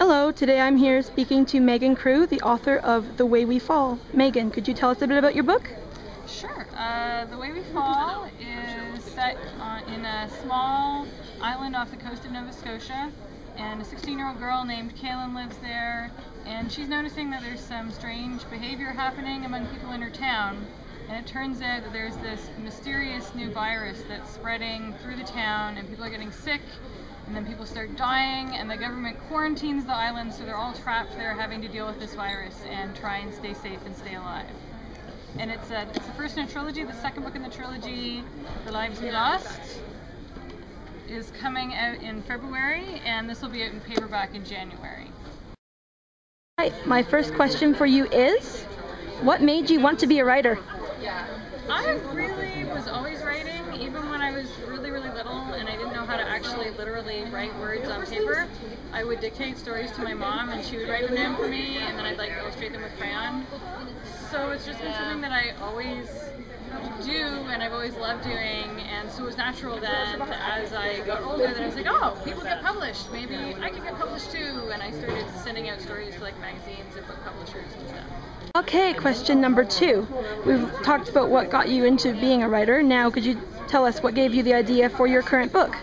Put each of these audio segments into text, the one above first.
Hello, today I'm here speaking to Megan Crewe, the author of The Way We Fall. Megan, could you tell us a bit about your book? Sure. The Way We Fall is set in a small island off the coast of Nova Scotia, and a 16-year-old girl named Kaylin lives there, and she's noticing that there's some strange behavior happening among people in her town, and it turns out that there's this mysterious new virus that's spreading through the town, and people are getting sick, and then people start dying, and the government quarantines the island, so they're all trapped there having to deal with this virus and try and stay safe and stay alive. And it's the first in a trilogy. The second book in the trilogy, The Lives We Lost, is coming out in February, and this will be out in paperback in January. Right, my first question for you is, what made you want to be a writer? I really was always writing, even when I was really little and I didn't know how to actually literally write words on paper. I would dictate stories to my mom and she would write them down for me, and then I'd illustrate them with crayon. So it's just been something that I always do and I've always loved doing, and so it was natural then as I got older that I was like, oh, people get published, maybe I can get published too, and I started sending out stories to magazines and book publishers and stuff. Okay, question number 2. We've talked about what got you into being a writer. Now, could you tell us what gave you the idea for your current book?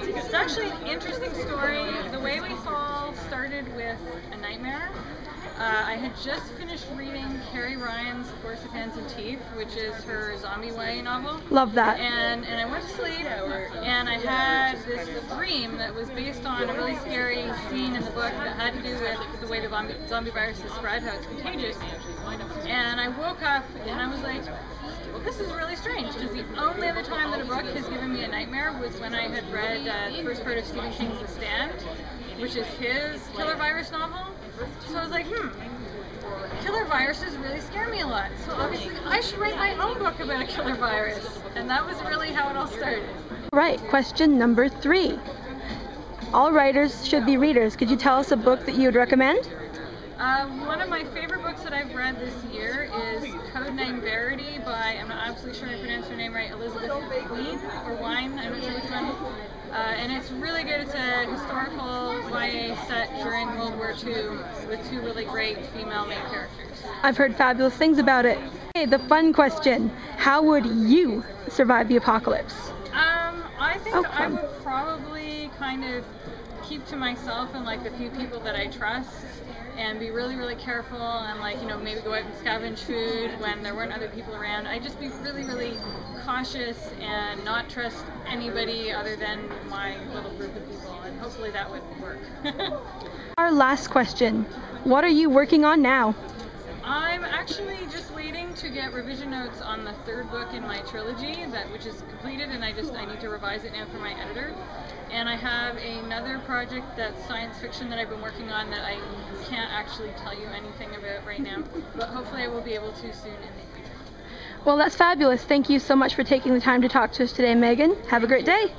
It's actually an interesting story. The Way We Fall started with a nightmare. I had just finished reading Carrie Ryan's Force of Hands and Teeth, which is her zombie way novel. Love that. And I went to sleep, and I had this dream that was based on a really scary scene in the book that had to do with the way the zombie virus is spread, how it's contagious. And I woke up, and I was like, well, this is really strange, because the only other time that a book has given me a nightmare was when I had read the first part of Stephen King's The Stand, which is his killer virus novel. So I was like, killer viruses really scare me a lot, so obviously I should write my own book about a killer virus. And that was really how it all started. Right, question number 3. All writers should be readers. Could you tell us a book that you would recommend? One of my favorite books that I've read this year is Codename Verity by, I'm not absolutely sure I pronounced her name right, Elizabeth Wein, I'm not sure which one. And it's really good. It's a historical YA set during World War II with 2 really great female main characters. I've heard fabulous things about it. Okay, the fun question. How would you survive the apocalypse? I think I would probably kind of keep to myself and the few people that I trust, and be really careful, and maybe go out and scavenge food when there weren't other people around. I'd just be really cautious and not trust anybody other than my little group of people, and hopefully that would work. Our last question. What are you working on now? I'm actually just waiting to get revision notes on the 3rd book in my trilogy, which is completed, and I need to revise it now for my editor. And I have another project that's science fiction that I've been working on that I can't actually tell you anything about right now, but hopefully I will be able to soon in the future. Well, that's fabulous. Thank you so much for taking the time to talk to us today, Megan. Have a great day.